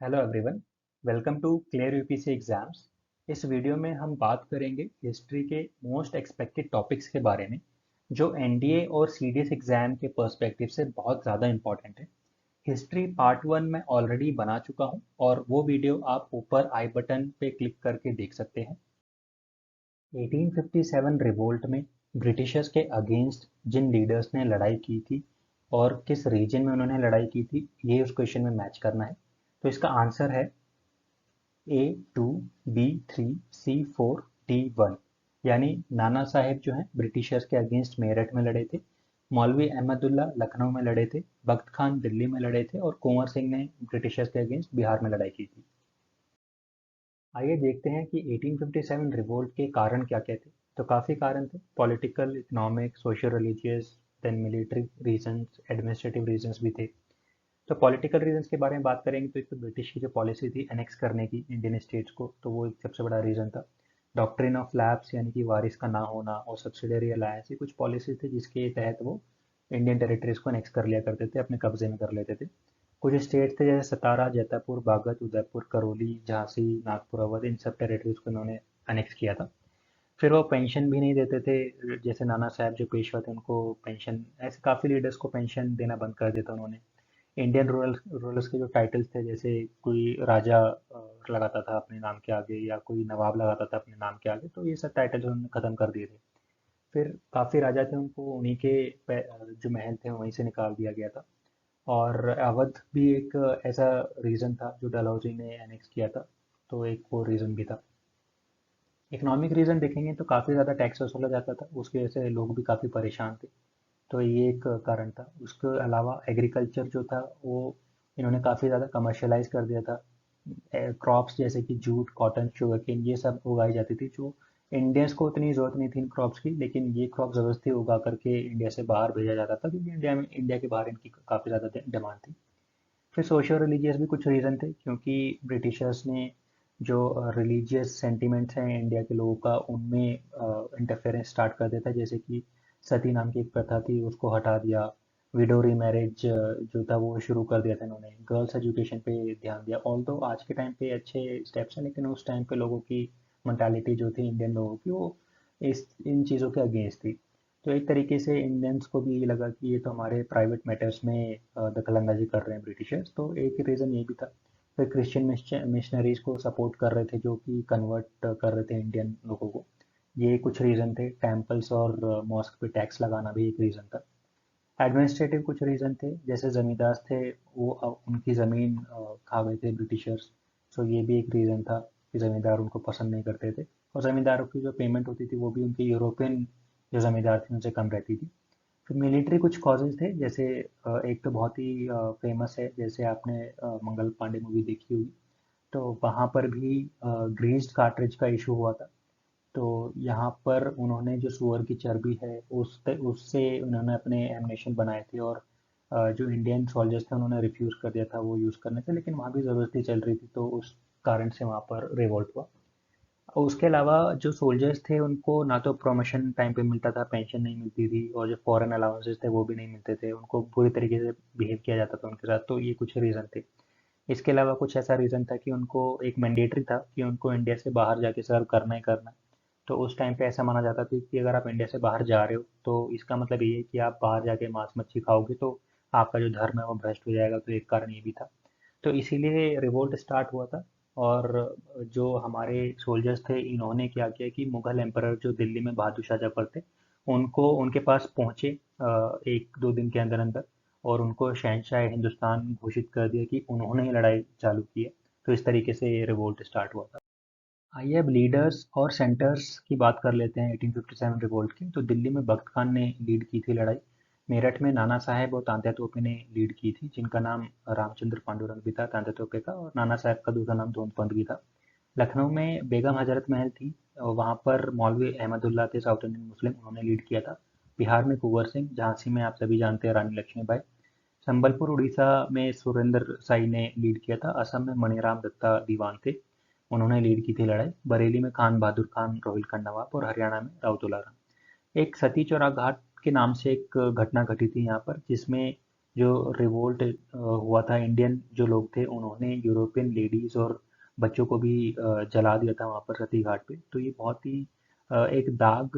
Hello everyone, welcome to clear UPC exams. इस video में हम बात करेंगे हिस्ट्री के मोस्ट एक्सपेक्टेड टॉपिक्स के बारे में जो एनडीए और सीडीएस एग्जाम के पर्सपेक्टिव से बहुत ज़्यादा इंपॉर्टेंट है। हिस्ट्री पार्ट 1 में ऑलरेडी बना चुका हूँ और वो वीडियो आप ऊपर आई बटन पे क्लिक करके देख सकते हैं। 1857 रिवोल्ट में ब्रिटिशर्स के अगेंस्ट जिन लीडर्स ने लड़ाई की थी और किस रीजन में उन्होंने लड़ाई की थी, ये उस क्वेश्चन में मैच करना है। तो इसका आंसर है A2, B3, C4, D1। यानी नाना साहेब जो हैं ब्रिटिशर्स के अगेंस्ट मेरठ में लड़े थे, मौलवी अहमदुल्ला लखनऊ में लड़े थे, बख्त खान दिल्ली में लड़े थे और कुंवर सिंह ने ब्रिटिशर्स के अगेंस्ट बिहार में लड़ाई की थी। आइए देखते हैं कि 1857 रिवोल्ट के कारण क्या क्या थे। तो काफ़ी कारण थे, political, economic, social, religious, then military reasons, administrative reasons भी थे। तो पॉलिटिकल रीजंस के बारे में बात करेंगे तो एक तो ब्रिटिश की जो पॉलिसी थी एनेक्स करने की इंडियन स्टेट्स को, तो वो एक सबसे बड़ा रीज़न था। डॉक्ट्रिन ऑफ लैप्स यानी कि वारिस का ना होना और सब्सिडरी अलायंस, ये कुछ पॉलिसी थी जिसके तहत वो इंडियन टेरिटरीज को एनेक्स कर लिया करते थे, अपने कब्जे में कर लेते थे। कुछ स्टेट थे जैसे सतारा, जैतापुर, बागत, उदयपुर, करौली, झांसी, नागपुर, अवध, इन सब टेरिटरीज को इन्होंने अनेक्स किया था। फिर वो पेंशन भी नहीं देते थे, जैसे नाना साहब जो पेशवा थे उनको पेंशन, ऐसे काफ़ी लीडर्स को पेंशन देना बंद कर दिया था उन्होंने। इंडियन रूलर्स के जो टाइटल्स थे, जैसे कोई राजा लगाता था अपने नाम के आगे या कोई नवाब लगाता था अपने नाम के आगे, तो ये सब टाइटल्स उन्होंने ख़त्म कर दिए थे। फिर काफ़ी राजा थे, उनको उन्हीं के जो महल थे वहीं से निकाल दिया गया था। और अवध भी एक ऐसा रीज़न था जो डलहौजी ने एनेक्स किया था, तो एक वो रीज़न भी था। इकोनॉमिक रीज़न देखेंगे तो काफ़ी ज़्यादा टैक्स वसूला जाता था, उसकी वजह से लोग भी काफ़ी परेशान थे, तो ये एक कारण था। उसके अलावा एग्रीकल्चर जो था वो इन्होंने काफ़ी ज़्यादा कमर्शलाइज कर दिया था। क्रॉप्स जैसे कि जूट, कॉटन, शुगर केन, ये सब उगाई जाती थी जो इंडियंस को उतनी ज़रूरत नहीं थी इन क्रॉप्स की, लेकिन ये क्रॉप ज़बरदस्ती उगा करके इंडिया से बाहर भेजा जाता था क्योंकि इंडिया के बाहर इनकी काफ़ी ज़्यादा डिमांड थी। फिर सोशल रिलीजियस भी कुछ रीज़न थे, क्योंकि ब्रिटिशर्स ने जो रिलीजियस सेंटिमेंट्स हैं इंडिया के लोगों का, उनमें इंटरफेरेंस स्टार्ट कर दिया था। जैसे कि सती नाम की एक प्रथा थी, उसको हटा दिया। विडो रीमैरिज जो था वो शुरू कर दिया था इन्होंने। गर्ल्स एजुकेशन पे ध्यान दिया। ऑल्दो आज के टाइम पे अच्छे स्टेप्स हैं, लेकिन उस टाइम पे लोगों की मेंटालिटी जो थी इंडियन लोगों की, वो इस इन चीज़ों के अगेंस्ट थी। तो एक तरीके से इंडियंस को भी ये लगा कि ये तो हमारे प्राइवेट मैटर्स में दखलंदाजी कर रहे हैं ब्रिटिशर्स, तो एक रीज़न ये भी था। फिर क्रिश्चियन मिशनरीज को सपोर्ट कर रहे थे जो कि कन्वर्ट कर रहे थे इंडियन लोगों को, ये कुछ रीज़न थे। टेम्पल्स और मॉस्क पे टैक्स लगाना भी एक रीज़न था। एडमिनिस्ट्रेटिव कुछ रीज़न थे, जैसे ज़मींदार थे वो उनकी ज़मीन खा गए थे ब्रिटिशर्स, सो ये भी एक रीज़न था कि ज़मींदार उनको पसंद नहीं करते थे। और ज़मींदारों की जो पेमेंट होती थी वो भी उनके यूरोपियन जो ज़मींदार थे उनसे कम रहती थी। फिर मिलिट्री कुछ कॉजेज़ थे, जैसे एक तो बहुत ही फेमस है, जैसे आपने मंगल पांडे मूवी देखी होगी, तो वहाँ पर भी ग्रीस्ड कार्ट्रिज का इशू हुआ था। तो यहाँ पर उन्होंने जो सुअर की चर्बी है उससे उन्होंने अपने एमनेशन बनाए थे, और जो इंडियन सोल्जर्स थे उन्होंने रिफ्यूज़ कर दिया था वो यूज़ करने से, लेकिन वहाँ भी ज़बरदस्ती चल रही थी, तो उस कारण से वहाँ पर रिवोल्ट हुआ। और उसके अलावा जो सोल्जर्स थे उनको ना तो प्रमोशन टाइम पे मिलता था, पेंशन नहीं मिलती थी, और जो फॉरेन अलाउंसेस थे वो भी नहीं मिलते थे, उनको पूरी तरीके से बिहेव किया जाता था उनके साथ, तो ये कुछ रीज़न थे। इसके अलावा कुछ ऐसा रीज़न था कि उनको एक मैंडेटरी था कि उनको इंडिया से बाहर जाके सर्व करना ही करना है। तो उस टाइम पे ऐसा माना जाता था कि अगर आप इंडिया से बाहर जा रहे हो तो इसका मतलब ये है कि आप बाहर जाके मांस मच्छी खाओगे तो आपका जो धर्म है वो भ्रष्ट हो जाएगा, तो एक कारण ये भी था। तो इसीलिए रिवोल्ट स्टार्ट हुआ था। और जो हमारे सोल्जर्स थे इन्होंने क्या किया कि मुगल एम्परर जो दिल्ली में बहादुर शाह जफर थे, उनको उनके पास पहुँचे एक दो दिन के अंदर अंदर, और उनको शहंशाह हिंदुस्तान घोषित कर दिया कि उन्होंने ही लड़ाई चालू की है। तो इस तरीके से ये रिवोल्ट स्टार्ट हुआ था। आइए अब लीडर्स और सेंटर्स की बात कर लेते हैं 1857 रिवोल्ट की। तो दिल्ली में बख्त खान ने लीड की थी लड़ाई। मेरठ में नाना साहेब और तांत्या तोपे ने लीड की थी, जिनका नाम रामचंद्र पांडुरंग भी था तांत्या तोपे का, और नाना साहब का दूसरा नाम धोनपंत भी था। लखनऊ में बेगम हजरत महल थी, और वहाँ पर मौलवी अहमदुल्ला थे, साउथ इंडियन मुस्लिम, उन्होंने लीड किया था। बिहार में कुंवर सिंह, झांसी में आप सभी जानते हैं रानी लक्ष्मीबाई। संबलपुर उड़ीसा में सुरेंद्र साई ने लीड किया था। असम में मणिराम दत्ता दीवान थे, उन्होंने लीड की थी लड़ाई। बरेली में खान बहादुर खान रोहिलखंड नवाब, और हरियाणा में राव तुला राम। एक सती चौरा घाट के नाम से एक घटना घटी थी यहाँ पर, जिसमें जो रिवोल्ट हुआ था, इंडियन जो लोग थे उन्होंने यूरोपियन लेडीज और बच्चों को भी जला दिया था वहाँ पर सती घाट पे। तो ये बहुत ही एक दाग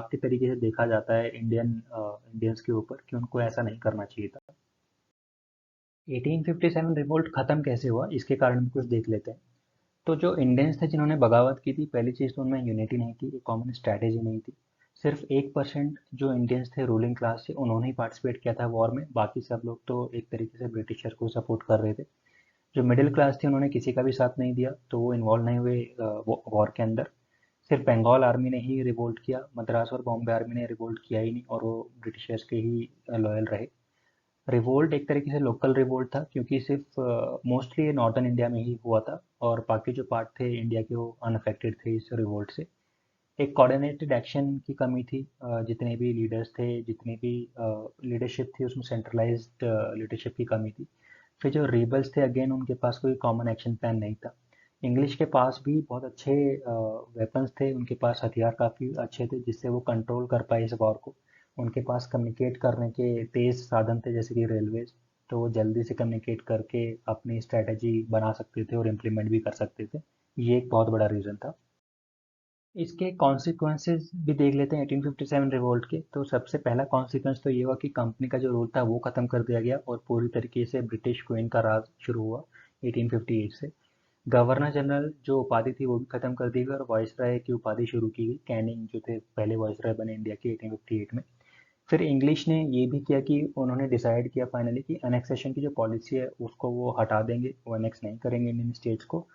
के तरीके से देखा जाता है इंडियंस के ऊपर कि उनको ऐसा नहीं करना चाहिए था। 1857 रिवोल्ट खत्म कैसे हुआ, इसके कारण भी कुछ देख लेते हैं। तो जो इंडियंस थे जिन्होंने बगावत की थी, पहली चीज़ तो उनमें यूनिटी नहीं थी, एक कॉमन स्ट्रैटेजी नहीं थी। सिर्फ 1% जो इंडियंस थे रूलिंग क्लास से, उन्होंने ही पार्टिसिपेट किया था वॉर में, बाकी सब लोग तो एक तरीके से ब्रिटिशर को सपोर्ट कर रहे थे। जो मिडिल क्लास थी उन्होंने किसी का भी साथ नहीं दिया, तो वो इन्वॉल्व नहीं हुए वॉर के अंदर। सिर्फ बंगाल आर्मी ने ही रिवोल्ट किया, मद्रास और बॉम्बे आर्मी ने रिवोल्ट किया ही नहीं, और वो ब्रिटिशर्स के ही लॉयल रहे। रिवोल्ट एक तरीके से लोकल रिवोल्ट था, क्योंकि सिर्फ मोस्टली ये नॉर्दर्न इंडिया में ही हुआ था, और बाकी जो पार्ट थे इंडिया के वो अनअफेक्टेड थे इस रिवोल्ट से। एक कोऑर्डिनेटेड एक्शन की कमी थी, जितने भी लीडर्स थे, जितनी भी लीडरशिप थी, उसमें सेंट्रलाइज्ड लीडरशिप की कमी थी। फिर जो रिबल्स थे, अगेन उनके पास कोई कॉमन एक्शन प्लान नहीं था। इंग्लिश के पास भी बहुत अच्छे वेपन्स थे, उनके पास हथियार काफ़ी अच्छे थे जिससे वो कंट्रोल कर पाए इस वॉर को। उनके पास कम्युनिकेट करने के तेज़ साधन थे, जैसे कि रेलवेज, तो वो जल्दी से कम्युनिकेट करके अपनी स्ट्रैटेजी बना सकते थे और इम्प्लीमेंट भी कर सकते थे। ये एक बहुत बड़ा रीज़न था। इसके कॉन्सिक्वेंसेस भी देख लेते हैं 1857 रिवोल्ट के। तो सबसे पहला कॉन्सिक्वेंस तो ये हुआ कि कंपनी का जो रूल था वो ख़त्म कर दिया गया और पूरी तरीके से ब्रिटिश क्वीन का राज शुरू हुआ 1858 से। गवर्नर जनरल जो उपाधि थी वो भी खत्म कर दी गई और वाइसराय की उपाधि शुरू की गई। कैनिंग जो थे पहले वाइसराय बने इंडिया के 1858 में। फिर इंग्लिश ने ये भी किया कि उन्होंने डिसाइड किया फाइनली कि अनेक्सेशन की जो पॉलिसी है उसको वो हटा देंगे, वो अनेक्स नहीं करेंगे इंडियन स्टेट्स को।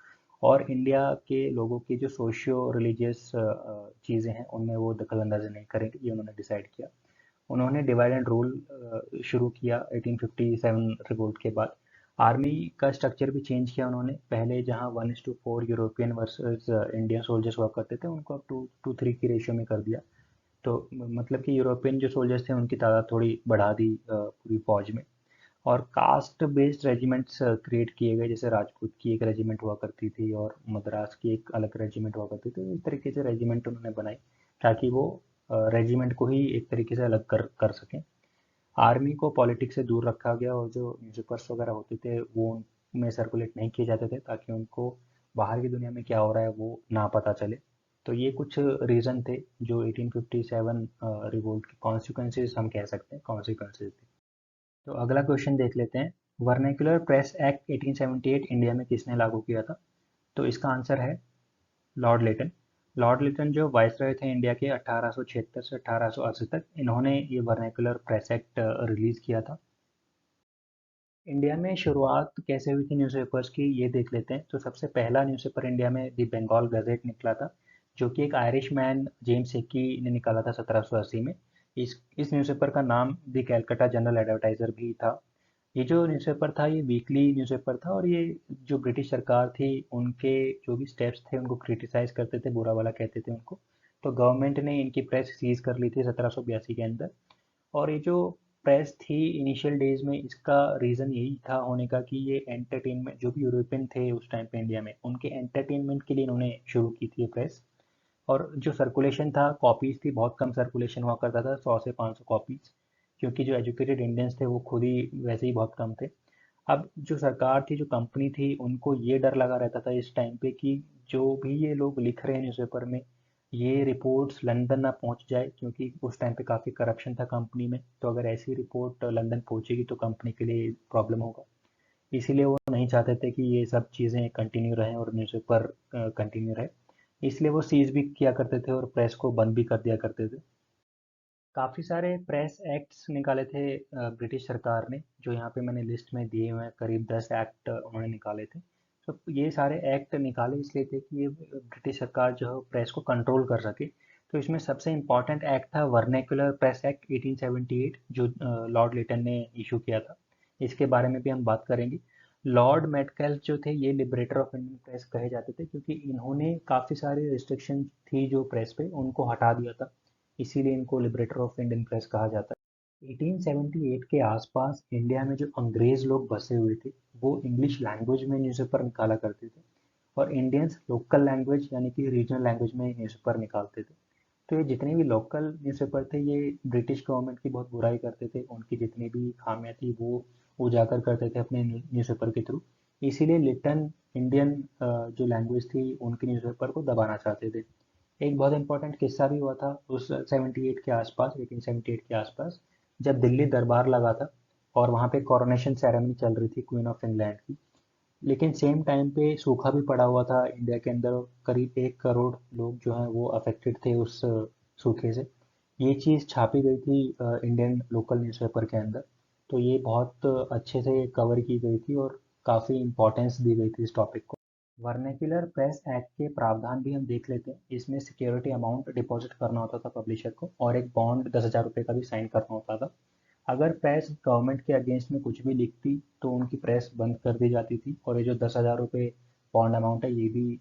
और इंडिया के लोगों की जो सोशियो रिलीजियस चीज़ें हैं उनमें वो दखल अंदाजी नहीं करेंगे, ये उन्होंने डिसाइड किया। उन्होंने डिवाइड एंड रूल शुरू किया 1857 रिवोल्ट के बाद। आर्मी का स्ट्रक्चर भी चेंज किया उन्होंने। पहले जहां 1:4 यूरोपियन वर्सेस इंडियन सोल्जर्स हुआ करते थे, उनको अब 2:3 की रेशियो में कर दिया। तो मतलब कि यूरोपियन जो सोल्जर्स थे उनकी तादाद थोड़ी बढ़ा दी पूरी फौज में। और कास्ट बेस्ड रेजिमेंट्स क्रिएट किए गए, जैसे राजपूत की एक रेजिमेंट हुआ करती थी और मद्रास की एक अलग रेजिमेंट हुआ करती थी। इस तरीके से रेजिमेंट उन्होंने बनाई ताकि वो रेजिमेंट को ही एक तरीके से अलग कर सकें। आर्मी को पॉलिटिक्स से दूर रखा गया और जो न्यूज़पेपर्स वगैरह होते थे वो उनमें सर्कुलेट नहीं किए जाते थे, ताकि उनको बाहर की दुनिया में क्या हो रहा है वो ना पता चले। तो ये कुछ रीज़न थे जो 1857 रिवोल्ट के कॉन्सिक्वेंसेस हम कह सकते हैं, कॉन्सिक्वेंसेस थे। तो अगला क्वेश्चन देख लेते हैं। वर्नाक्युलर प्रेस एक्ट 1878 इंडिया में किसने लागू किया था? तो इसका आंसर है लॉर्ड लेटन। लॉर्ड लेटन जो वाइसरॉय थे इंडिया के 1876 से 1880 तक, इन्होंने ये वर्नाक्युलर प्रेस एक्ट रिलीज किया था। इंडिया में शुरुआत कैसे हुई थी न्यूज़पेपर्स की, ये देख लेते हैं। तो सबसे पहला न्यूज़पेपर इंडिया में द बंगाल गजेट निकला था, जो कि एक आयरिश मैन जेम्स हिक्की ने निकाला था 1780 में। इस न्यूज़पेपर का नाम द कैलकाटा जनरल एडवर्टाइजर भी था। ये जो न्यूज़पेपर था ये वीकली न्यूज़पेपर था, और ये जो ब्रिटिश सरकार थी उनके जो भी स्टेप्स थे उनको क्रिटिसाइज करते थे, बुरा भला कहते थे उनको। तो गवर्नमेंट ने इनकी प्रेस सीज कर ली थी 1782 के अंदर। और ये जो प्रेस थी इनिशियल डेज में, इसका रीज़न यही था होने का कि ये एंटरटेनमेंट, जो भी यूरोपियन थे उस टाइम पे इंडिया में, उनके एंटरटेनमेंट के लिए इन्होंने शुरू की थी ये प्रेस। और जो सर्कुलेशन था, कॉपीज़ थी, बहुत कम सर्कुलेशन हुआ करता था, 100 से 500 कॉपीज़, क्योंकि जो एजुकेटेड इंडियंस थे वो खुद ही वैसे ही बहुत कम थे। अब जो सरकार थी, जो कंपनी थी, उनको ये डर लगा रहता था इस टाइम पे कि जो भी ये लोग लिख रहे हैं न्यूज़पेपर में, ये रिपोर्ट्स लंदन ना पहुंच जाए, क्योंकि उस टाइम पे काफ़ी करप्शन था कंपनी में। तो अगर ऐसी रिपोर्ट लंदन पहुंचेगी तो कंपनी के लिए प्रॉब्लम होगा। इसीलिए वो नहीं चाहते थे कि ये सब चीज़ें कंटिन्यू रहें और न्यूज़पेपर कंटिन्यू रहे। इसलिए वो सीज भी किया करते थे और प्रेस को बंद भी कर दिया करते थे। काफ़ी सारे प्रेस एक्ट्स निकाले थे ब्रिटिश सरकार ने, जो यहाँ पे मैंने लिस्ट में दिए हुए हैं, करीब 10 एक्ट उन्होंने निकाले थे। तो ये सारे एक्ट निकाले इसलिए थे कि ये ब्रिटिश सरकार जो है प्रेस को कंट्रोल कर सके। तो इसमें सबसे इम्पॉर्टेंट एक्ट था वर्नेकुलर प्रेस एक्ट 1878, जो लॉर्ड लिटन ने इशू किया था। इसके बारे में भी हम बात करेंगे। लॉर्ड मेटकेल्फ जो थे ये लिबरेटर ऑफ इंडियन प्रेस कहे जाते थे, क्योंकि इन्होंने काफ़ी सारी रिस्ट्रिक्शन थी जो प्रेस पे, उनको हटा दिया था। इसीलिए इनको लिबरेटर ऑफ इंडियन प्रेस कहा जाता है। 1878 के आसपास इंडिया में जो अंग्रेज लोग बसे हुए थे, वो इंग्लिश लैंग्वेज में न्यूज़पेपर निकाला करते थे, और इंडियंस लोकल लैंग्वेज यानी कि रीजनल लैंग्वेज में न्यूज़पेपर निकालते थे। तो ये जितने भी लोकल न्यूज़पेपर थे ये ब्रिटिश गवर्नमेंट की बहुत बुराई करते थे, उनकी जितनी भी खामियां थी वो उजागर करते थे अपने न्यूज़पेपर के थ्रू। इसीलिए लिटन इंडियन जो लैंग्वेज थी उनके न्यूज़पेपर को दबाना चाहते थे। एक बहुत इंपॉर्टेंट किस्सा भी हुआ था उस 78 के आसपास, 1878 के आसपास, जब दिल्ली दरबार लगा था और वहाँ पे कोरोनेशन सेरेमनी चल रही थी क्वीन ऑफ इंग्लैंड की। लेकिन सेम टाइम पे सूखा भी पड़ा हुआ था इंडिया के अंदर, करीब 1 करोड़ लोग जो हैं वो अफेक्टेड थे उस सूखे से। ये चीज़ छापी गई थी इंडियन लोकल न्यूज़पेपर के अंदर। तो ये बहुत अच्छे से कवर की गई थी और काफ़ी इम्पोर्टेंस दी गई थी इस टॉपिक को। वर्नेकुलर प्रेस एक्ट के प्रावधान भी हम देख लेते हैं। इसमें सिक्योरिटी अमाउंट डिपॉजिट करना होता था पब्लिशर को और एक बॉन्ड 10,000 रुपये का भी साइन करना होता था। अगर प्रेस गवर्नमेंट के अगेंस्ट में कुछ भी लिखती तो उनकी प्रेस बंद कर दी जाती थी और ये जो 10,000 रुपये बॉन्ड अमाउंट है ये भी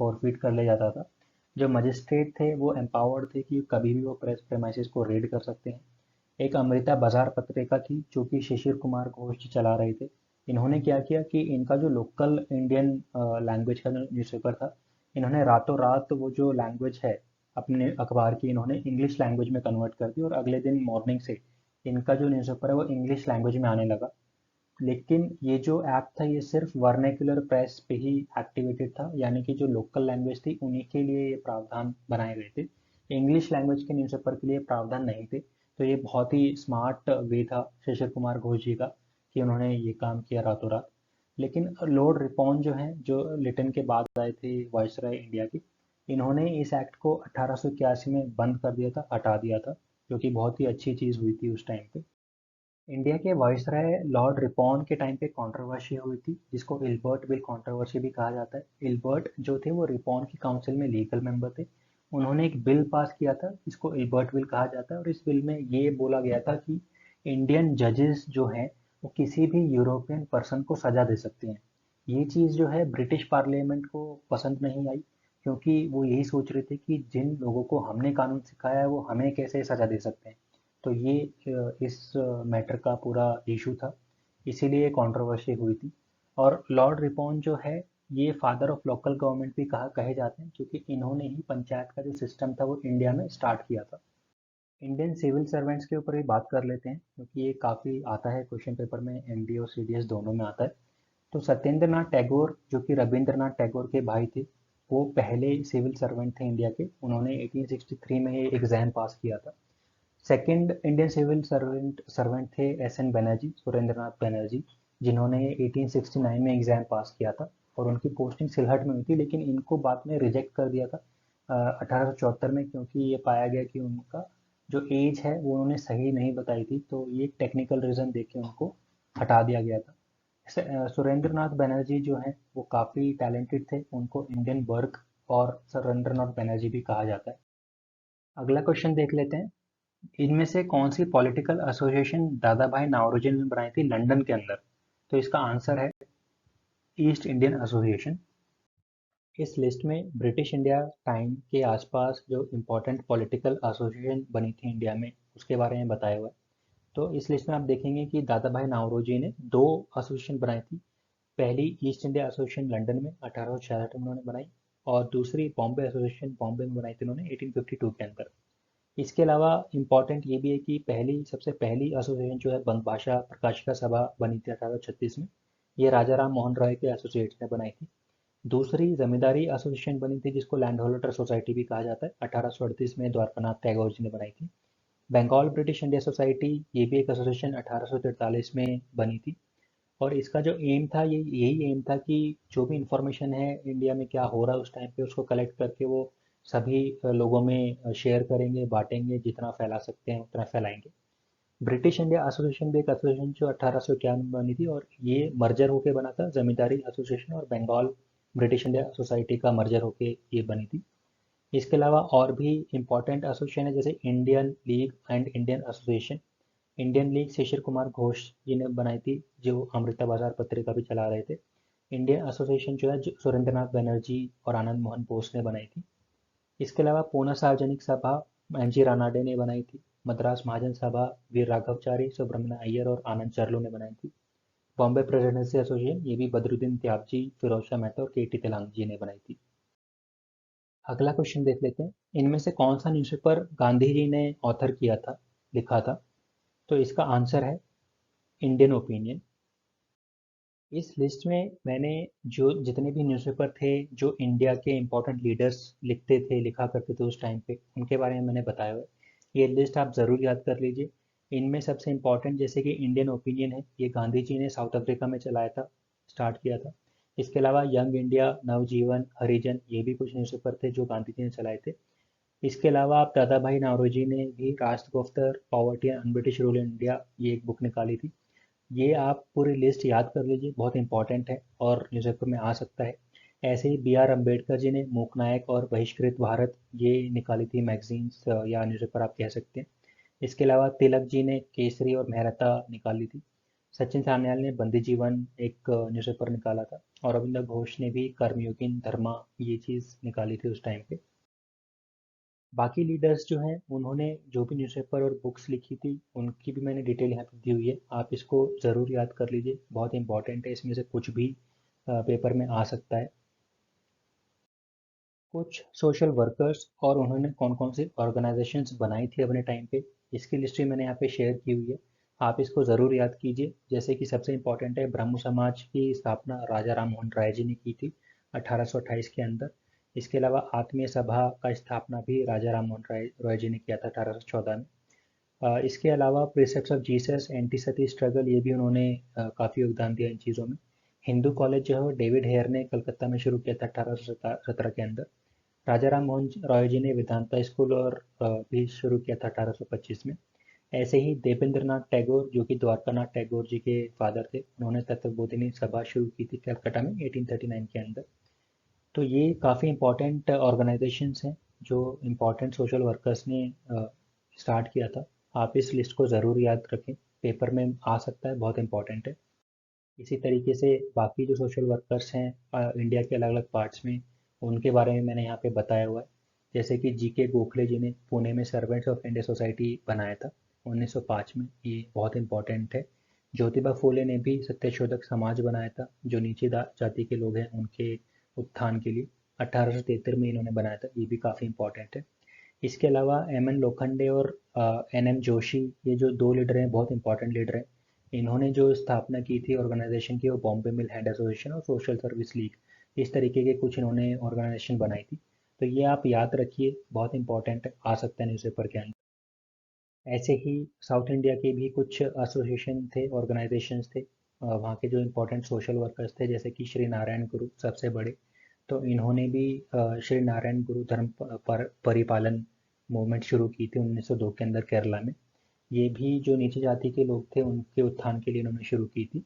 फॉरफिट कर लिया जाता था। जो मजिस्ट्रेट थे वो एम्पावर्ड थे कि कभी भी वो प्रेस प्रेमाइसिस को रेड कर सकते हैं। एक अमृता बाजार पत्रिका थी जो कि शिशिर कुमार घोष जी चला रहे थे। इन्होंने क्या किया कि इनका जो लोकल इंडियन लैंग्वेज का जो न्यूज़पेपर था, इन्होंने रातों रात वो जो लैंग्वेज है अपने अखबार की इन्होंने इंग्लिश लैंग्वेज में कन्वर्ट कर दी और अगले दिन मॉर्निंग से इनका जो न्यूज़पेपर है वो इंग्लिश लैंग्वेज में आने लगा। लेकिन ये जो ऐप था ये सिर्फ वर्नेकुलर प्रेस पे ही एक्टिवेटेड था, यानी कि जो लोकल लैंग्वेज थी उन्हीं के लिए ये प्रावधान बनाए गए थे। इंग्लिश लैंग्वेज के न्यूज़पेपर के लिए प्रावधान नहीं थे। तो ये बहुत ही स्मार्ट वे था शिशिर कुमार घोष जी का कि उन्होंने ये काम किया रातों रात। लेकिन लॉर्ड रिपॉन जो हैं जो लिटन के बाद आए थे वायसराय इंडिया के, इन्होंने इस एक्ट को 1881 में बंद कर दिया था, हटा दिया था, जो कि बहुत ही अच्छी चीज़ हुई थी उस टाइम पे। इंडिया के वायसराय लॉर्ड रिपॉन के टाइम पे कंट्रोवर्सी हुई थी जिसको इल्बर्ट बिल कंट्रोवर्सी भी कहा जाता है। इल्बर्ट जो थे वो रिपॉन की काउंसिल में लीगल मेंबर थे। उन्होंने एक बिल पास किया था जिसको इल्बर्ट बिल कहा जाता है और इस बिल में ये बोला गया था कि इंडियन जजेस जो हैं वो किसी भी यूरोपियन पर्सन को सजा दे सकते हैं। ये चीज़ जो है ब्रिटिश पार्लियामेंट को पसंद नहीं आई, क्योंकि वो यही सोच रहे थे कि जिन लोगों को हमने कानून सिखाया है वो हमें कैसे सजा दे सकते हैं। तो ये इस मैटर का पूरा इशू था, इसीलिए कंट्रोवर्सी हुई थी। और लॉर्ड रिपॉन जो है ये फादर ऑफ लोकल गवर्नमेंट भी कहा कहे जाते हैं, क्योंकि इन्होंने ही पंचायत का जो सिस्टम था वो इंडिया में स्टार्ट किया था। इंडियन सिविल सर्वेंट्स के ऊपर भी बात कर लेते हैं क्योंकि ये काफ़ी आता है क्वेश्चन पेपर में, एनडीए और सीडीएस दोनों में आता है। तो सत्येंद्र नाथ टैगोर जो कि रविंद्रनाथ टैगोर के भाई थे, वो पहले सिविल सर्वेंट थे इंडिया के। उन्होंने 1863 में ये एग्जाम पास किया था। Second Indian civil servant servant थे एस एन बनर्जी, सुरेंद्रनाथ बनर्जी, जिन्होंने 1869 में एग्जाम पास किया था और उनकी पोस्टिंग सिलहट में हुई थी, लेकिन इनको बाद में रिजेक्ट कर दिया था 1874 में, क्योंकि ये पाया गया कि उनका जो एज है वो उन्होंने सही नहीं बताई थी, तो ये टेक्निकल रीज़न देख के उनको हटा दिया गया था। सुरेंद्रनाथ बनर्जी जो हैं वो काफ़ी टैलेंटेड थे, उनको इंडियन बर्क और सुरेंद्रनाथ बनर्जी भी कहा जाता है। अगला क्वेश्चन देख लेते हैं। इनमें से कौन सी पॉलिटिकल एसोसिएशन दादा भाई नौरोजी ने बनाई थी लंदन के अंदर? तो इसका आंसर है ईस्ट इंडियन एसोसिएशन। इस लिस्ट में ब्रिटिश इंडिया टाइम के आसपास जो इम्पोर्टेंट पॉलिटिकल एसोसिएशन बनी थी इंडिया में उसके बारे में बताया हुआ है। तो इस लिस्ट में आप देखेंगे कि दादा भाई नौरोजी ने दो एसोसिएशन बनाई थी। पहली ईस्ट इंडिया एसोसिएशन लंदन में 1866 में उन्होंने बनाई और दूसरी बॉम्बे एसोसिएशन बॉम्बे में बनाई थी उन्होंने 1852 के अंदर। इसके अलावा इम्पॉर्टेंट ये भी है कि सबसे पहली एसोसिएशन जो है बंग भाषा प्रकाशिका सभा बनी थी 1836 में। ये राजा राम मोहन राय के एसोसिएट्स ने बनाई थी। दूसरी जमींदारी एसोसिएशन बनी थी जिसको लैंड होल्डर सोसाइटी भी कहा जाता है, 1838 में द्वारकानाथ टैगोर जी ने बनाई थी। बंगाल ब्रिटिश इंडिया सोसाइटी, ये भी एक एसोसिएशन 1843 में बनी थी। और इसका जो एम था ये यही एम था कि जो भी इंफॉर्मेशन है इंडिया में क्या हो रहा है उस टाइम पे उसको कलेक्ट करके वो सभी लोगों में शेयर करेंगे, बांटेंगे, जितना फैला सकते हैं उतना फैलाएंगे। ब्रिटिश इंडिया एसोसिएशन भी एक एसोसिएशन जो 1851 में बनी थी और ये मर्जर होके बना था, जमींदारी एसोसिएशन और बंगाल ब्रिटिश इंडिया सोसाइटी का मर्जर होके ये बनी थी। इसके अलावा और भी इम्पोर्टेंट एसोसिएशन है जैसे Indian league and Indian association. Indian league Shishir Kumar Ghosh ji ने बनाई थी जो अमृता बाजार पत्रिका भी चला रहे थे। इंडियन एसोसिएशन जो है सुरेंद्रनाथ बनर्जी और आनंद मोहन बोस ने बनाई थी। इसके अलावा पूना सार्वजनिक सभा एम जी रानाडे ने बनाई थी। मद्रास महाजन सभा वीर राघवचारी, सुब्रमण्य अय्यर और आनंद चरलू ने बनाई थी। बॉम्बे प्रेसिडेंसी एसोसिएशन ये भी बदरुद्दीन त्याबजी, फिरोज शाह मेहता और के टी तेलांग जी ने बनाई थी। अगला क्वेश्चन देख लेते हैं, इनमें से कौन सा न्यूज़पेपर गांधी जी ने ऑथर किया था, लिखा था? तो इसका आंसर है इंडियन ओपिनियन। इस लिस्ट में मैंने जो जितने भी न्यूज़पेपर थे जो इंडिया के इम्पोर्टेंट लीडर्स लिखते थे, लिखा करते थे उस टाइम पे, उनके बारे में मैंने बताया हुआ है। ये लिस्ट आप ज़रूर याद कर लीजिए। इनमें सबसे इम्पोर्टेंट जैसे कि इंडियन ओपिनियन है, ये गांधी जी ने साउथ अफ्रीका में चलाया था, स्टार्ट किया था। इसके अलावा यंग इंडिया, नवजीवन, हरिजन, ये भी कुछ न्यूज़पेपर थे जो गांधी जी ने चलाए थे। इसके अलावा आप दादा भाई नौरोजी ने भी राष्ट्रगुप्तर, poverty and British rule in India, ये एक बुक निकाली थी। ये आप पूरी लिस्ट याद कर लीजिए, बहुत इंपॉर्टेंट है और न्यूज़पेपर में आ सकता है। ऐसे ही बी आर अम्बेडकर जी ने मूक नायक और बहिष्कृत भारत, ये निकाली थी मैगजीन्स या न्यूज़पेपर आप कह सकते हैं। इसके अलावा तिलक जी ने केसरी और मेहरता निकाली थी। सचिन सान्याल ने बंदी जीवन एक न्यूज़पेपर निकाला था, और रविंद्र घोष ने भी कर्मयोगिन धर्मा, ये चीज़ निकाली थी उस टाइम पे। बाकी लीडर्स जो हैं उन्होंने जो भी न्यूज़पेपर और बुक्स लिखी थी उनकी भी मैंने डिटेल यहाँ पे दी हुई है, आप इसको ज़रूर याद कर लीजिए, बहुत इंपॉर्टेंट है, इसमें से कुछ भी पेपर में आ सकता है। कुछ सोशल वर्कर्स और उन्होंने कौन कौन सी ऑर्गेनाइजेशंस बनाई थी अपने टाइम पे, इसकी लिस्ट भी मैंने यहाँ पे शेयर की हुई है, आप इसको ज़रूर याद कीजिए। जैसे कि सबसे इम्पोर्टेंट है, ब्रह्म समाज की स्थापना राजा राम मोहन राय जी ने की थी 1828 के अंदर। इसके अलावा आत्मीय सभा का स्थापना भी राजा राम मोहन रॉय जी ने किया था 1814 में। इसके अलावा precepts of Jesus, anti sati struggle, ये भी उन्होंने काफ़ी योगदान दिया इन चीज़ों में। हिंदू कॉलेज जो है डेविड हेयर ने कलकत्ता में शुरू किया था 1817 के अंदर। राजा राम मोहन रॉय जी ने वेदांता स्कूल और भी शुरू किया था 1825 में। ऐसे ही देवेंद्रनाथ टैगोर, जो कि द्वारकानाथ टैगोर जी के फादर थे, उन्होंने तत्वबोधिनी सभा शुरू की थी कलकत्ता में 1839 के अंदर। तो ये काफ़ी इम्पोर्टेंट ऑर्गेनाइजेशंस हैं जो इम्पोर्टेंट सोशल वर्कर्स ने स्टार्ट किया था। आप इस लिस्ट को ज़रूर याद रखें, पेपर में आ सकता है, बहुत इम्पोर्टेंट है। इसी तरीके से बाकी जो सोशल वर्कर्स हैं इंडिया के अलग अलग पार्ट्स में, उनके बारे में मैंने यहाँ पे बताया हुआ है। जैसे कि जी के गोखले जी ने पुणे में सर्वेंट्स ऑफ इंडिया सोसाइटी बनाया था 1905 में, ये बहुत इम्पोर्टेंट है। ज्योतिबा फूले ने भी सत्यशोधक समाज बनाया था, जो नीचे जाति के लोग हैं उनके उत्थान के लिए 1873 में इन्होंने बनाया था, ये भी काफ़ी इम्पोर्टेंट है। इसके अलावा एम एन लोखंडे और एन एम जोशी, ये जो दो लीडर हैं बहुत इंपॉर्टेंट लीडर हैं। इन्होंने जो स्थापना की थी ऑर्गेनाइजेशन की, वो बॉम्बे मिल हैंड एसोसिएशन और सोशल सर्विस लीग, इस तरीके के कुछ इन्होंने ऑर्गेनाइजेशन बनाई थी। तो ये आप याद रखिए, बहुत इंपॉर्टेंट आ सकता है न्यूज़पेपर के अंदर। ऐसे ही साउथ इंडिया के भी कुछ एसोसिएशन थे, ऑर्गेनाइजेशंस थे, वहाँ के जो इम्पोर्टेंट सोशल वर्कर्स थे, जैसे कि श्री नारायण गुरु सबसे बड़े। तो इन्होंने भी श्री नारायण गुरु धर्म परिपालन मूवमेंट शुरू की थी 1902 के अंदर केरला में। ये भी जो नीचे जाति के लोग थे उनके उत्थान के लिए इन्होंने शुरू की थी।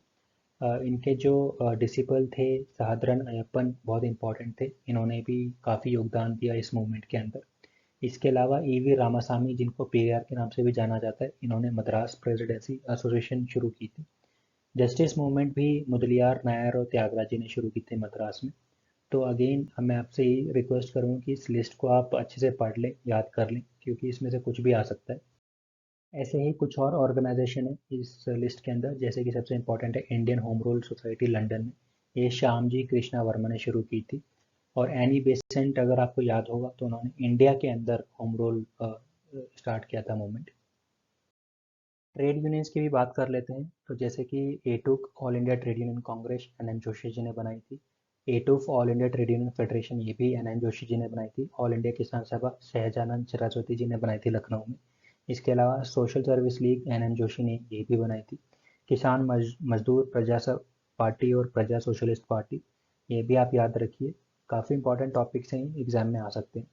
इनके जो डिसिपल थे, साधारण अयप्पन, बहुत इंपॉर्टेंट थे, इन्होंने भी काफ़ी योगदान दिया इस मूवमेंट के अंदर। इसके अलावा ईवी रामासामी, जिनको पीआर के नाम से भी जाना जाता है, इन्होंने मद्रास प्रेसिडेंसी एसोसिएशन शुरू की थी। जस्टिस मूवमेंट भी मुदलियार नायर और त्यागराज जी ने शुरू की थी मद्रास में। तो अगेन मैं आपसे यही रिक्वेस्ट करूँगा कि इस लिस्ट को आप अच्छे से पढ़ लें, याद कर लें, क्योंकि इसमें से कुछ भी आ सकता है। ऐसे ही कुछ और ऑर्गेनाइजेशन है इस लिस्ट के अंदर, जैसे कि सबसे इम्पोर्टेंट है Indian home rule society London में, ये श्याम जी कृष्णा वर्मा ने शुरू की थी। और एनी बेसेंट, अगर आपको याद होगा, तो उन्होंने इंडिया के अंदर होम रूल स्टार्ट किया था मूवमेंट। ट्रेड यूनियंस की भी बात कर लेते हैं, तो जैसे कि AITUC, all India trade union Congress, N N Joshi ji ने बनाई थी। AITUF, all India trade union federation, ये भी एन एन जोशी जी ने बनाई थी। ऑल इंडिया किसान सभा सहजानंद सरस्वती जी ने बनाई थी लखनऊ में। इसके अलावा social service league N N Joshi ने ये भी बनाई थी। किसान मजदूर प्रजा पार्टी और प्रजा सोशलिस्ट पार्टी, ये भी आप याद रखिए, काफ़ी इंपॉर्टेंट टॉपिक्स हैं, एग्जाम में आ सकते हैं।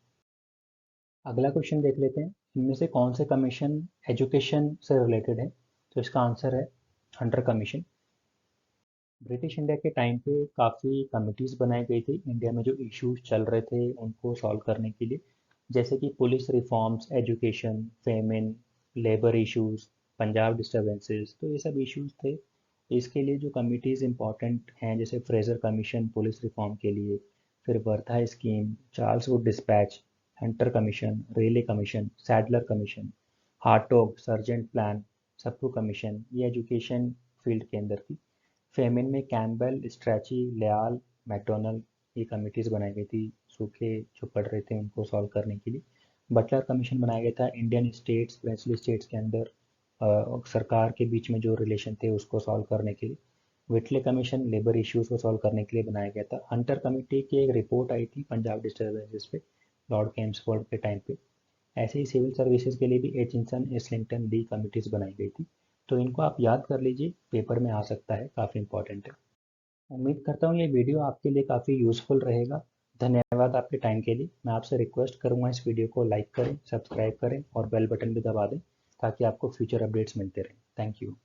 अगला क्वेश्चन देख लेते हैं, इनमें से कौन से कमीशन एजुकेशन से रिलेटेड है? तो इसका आंसर है हंटर कमीशन। ब्रिटिश इंडिया के टाइम पे काफ़ी कमिटीज़ बनाई गई थी इंडिया में जो इश्यूज चल रहे थे उनको सॉल्व करने के लिए, जैसे कि police reforms, education, famine, labour issues, Punjab disturbances, तो ये सब इश्यूज थे। इसके लिए जो कमिटीज़ इंपॉर्टेंट हैं, जैसे फ्रेजर कमीशन पुलिस रिफॉर्म के लिए, फिर Wardha scheme, Charles Wood dispatch, Hunter commission, Raleigh commission, Sadler commission, Hartog Sergeant plan, Sapru commission, ये एजुकेशन फील्ड के अंदर थी। फेमिन में कैम्पबेल, स्ट्रैची, लियाल, मैकडोनल्ड, ये कमिटीज़ बनाई गई थी सूखे जो पड़ रहे थे उनको सॉल्व करने के लिए। बटलर कमीशन बनाया गया था इंडियन स्टेट्स प्रिंसली स्टेट्स के अंदर सरकार के बीच में जो रिलेशन थे उसको सॉल्व करने के लिए। विटले कमीशन लेबर इश्यूज को सॉल्व करने के लिए बनाया गया था। हंटर कमेटी की एक रिपोर्ट आई थी पंजाब डिस्टर्बेंसेस पे लॉर्ड केम्सफोर्ड के टाइम पे। ऐसे ही सिविल सर्विसेज के लिए भी एचिंसन इस्लिंगटन डी कमिटीज़ बनाई गई थी। तो इनको आप याद कर लीजिए, पेपर में आ सकता है, काफ़ी इंपॉर्टेंट है। उम्मीद करता हूँ ये वीडियो आपके लिए काफ़ी यूज़फुल रहेगा। धन्यवाद आपके टाइम के लिए। मैं आपसे रिक्वेस्ट करूँगा इस वीडियो को लाइक करें, सब्सक्राइब करें और बेल बटन भी दबा दें ताकि आपको फ्यूचर अपडेट्स मिलते रहें। Thank you.